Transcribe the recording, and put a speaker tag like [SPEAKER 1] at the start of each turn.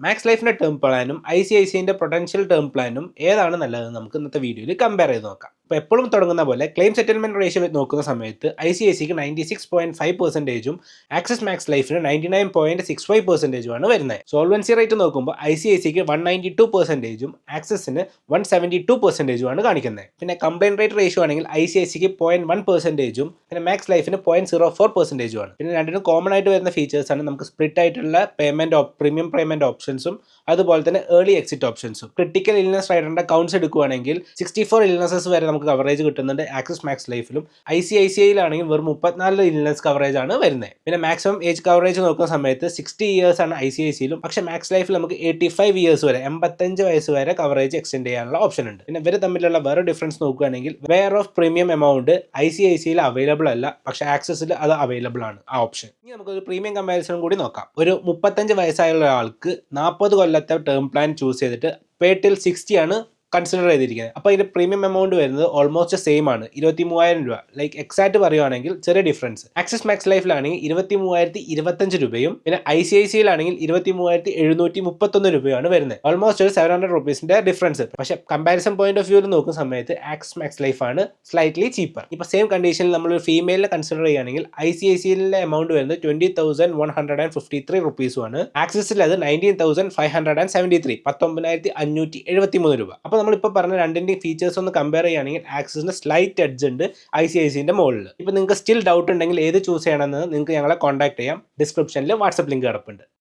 [SPEAKER 1] Max ലൈഫിന്റെ term പ്ലാനും ICICIന്റെ potential term പ്ലാനും ഏതാണ് നല്ലതെന്ന് നമുക്ക് ഇന്നത്തെ വീഡിയോയിൽ കമ്പയർ ചെയ്ത് നോക്കാം. അപ്പോൾ എപ്പോഴും തുടങ്ങുന്ന പോലെ ക്ലെയിം സെറ്റിൽമെന്റ് റേഷ്യോ നോക്കുന്ന സമയത്ത് ICICിക്ക് 96.5%ഉം ആക്സിസ് മാക്സ് ലൈഫിന് 99.65%ഉം ആണ് വരുന്നത്. സോൾവൻസി റേറ്റ് നോക്കുമ്പോൾ ICICിക്ക് 192%ഉം ആക്സിസിന് 172%ഉം ആണ് കാണിക്കുന്നത്. പിന്നെ കംപ്ലൈന്റ് റേറ്റ് റേഷ്യോ ആണെങ്കിൽ ICICിക്ക് 0.1%ഉം പിന്നെ മാക്സ് ലൈഫിന് 0.04%ഉം ആണ്. പിന്നെ രണ്ടിനും കോമൺ ആയിട്ട് വരുന്ന ഫീച്ചേഴ്സ് ആണ് നമുക്ക് സ്പ്ലിറ്റ് ആയിട്ടുള്ള പ്രീമിയം പേയ്മെന്റ് ഓപ്ഷൻസും അതുപോലെ തന്നെ ഏർലി എക്സിറ്റ് ഓപ്ഷൻസും. ക്രിട്ടിക്കൽ ഇൽനസ് റൈഡറിന്റെ കൗണ്ട്സ് എടുക്കുകയാണെങ്കിൽ 64 ഇൽനസസ് വരെ നമുക്ക് കവറേജ് കിട്ടുന്നുണ്ട് ആക്സിസ് മാക്സ് ലൈഫിലും. ICICIയിലാണെങ്കിൽ വെറും 34 ഇൽനസ് കവറേജ് ആണ് വരുന്നത്. പിന്നെ മാക്സിമം ഏജ് കവറേജ് നോക്കുന്ന സമയത്ത് 60 ഇയേഴ്സ് ആണ് ICICയിലും. പക്ഷേ മാക്സ് ലൈഫിൽ നമുക്ക് 85 ഇയേഴ്സ് വരെ 85 വയസ്സ് വരെ കവറേജ് എക്സ്റ്റെൻഡ് ചെയ്യാനുള്ള ഓപ്ഷൻ ഉണ്ട്. പിന്നെ ഇവർ തമ്മിലുള്ള വേറെ ഡിഫറൻസ് നോക്കുകയാണെങ്കിൽ വെയർ ഓഫ് പ്രീമിയം എമൗണ്ട് ICICയിൽ അവൈലബിൾ അല്ല, പക്ഷേ ആക്സിസിൽ അത് അവൈലബിൾ ആണ് ആ ഓപ്ഷൻ. ഇനി നമുക്കൊരു പ്രീമിയം കമ്പാരിസൺ കൂടി നോക്കാം. ഒരു 35 വയസ്സായുള്ള ഒരാൾക്ക് 40 കൊല്ലത്തെ ടേം പ്ലാൻ ചൂസ് ചെയ്തിട്ട് പേ ടിൽ 60 ആണ് കൺസിഡർ ചെയ്തിരിക്കുന്നത്. അപ്പോൾ ഇതിന്റെ പ്രീമിയം എമൗണ്ട് വരുന്നത് ഓൾമോസ്റ്റ് സെയിം ആണ്, 23,000 രൂപ. ലൈക്ക് എക്സാക്ട് പറയുവാണെങ്കിൽ ചെറിയ ഡിഫറൻസ്. ആക്സിസ് മാക്സ് ലൈഫിലാണെങ്കിൽ 23,025 രൂപയും പിന്നെ ICICയിലാണെങ്കിൽ 23,731 രൂപയാണ് വരുന്നത്. ഓൾമോസ്റ്റ് ഒരു 700 റുപ്പീസിന്റെ ഡിഫറൻസ്. പക്ഷേ കമ്പാരിസൺ പോയിന്റ് ഓഫ് വ്യൂവിൽ നോക്കുന്ന സമയത്ത് ആക്സിസ് മാക്സ് ലൈഫ് ആണ് സ്ലൈറ്റ്ലി ചീപ്പർ. ഇപ്പോൾ സെയിം കണ്ടീഷനിൽ നമ്മൾ ഒരു ഫീമെയിലിനെ കൺസിഡർ ചെയ്യുകയാണെങ്കിൽ ICICയിലെ എമൗണ്ട് വരുന്നത് 20,153 റുപ്പീസുമാണ്. ആക്സിസിൽ അത് 19,573 19,573 രൂപ. അപ്പോൾ നമ്മളിപ്പോൾ പറഞ്ഞ രണ്ടിൻ്റെയും ഫീച്ചേഴ്സ് ഒന്ന് കമ്പയർ ചെയ്യുകയാണെങ്കിൽ ആക്സിസിന് സ്ലൈറ്റ് എഡ്ജ് ഉണ്ട് ICICിന്റെ മുകളിൽ. ഇപ്പോൾ നിങ്ങൾക്ക് സ്റ്റിൽ ഡൗട്ട് ഉണ്ടെങ്കിൽ ഏത് ചൂസ് ചെയ്യണമെന്ന് നിങ്ങൾക്ക് ഞങ്ങളെ കോൺടാക്ട് ചെയ്യാം. ഡിസ്ക്രിപ്ഷനിൽ വാട്സ്ആപ്പ് ലിങ്ക് കിടപ്പുണ്ട്.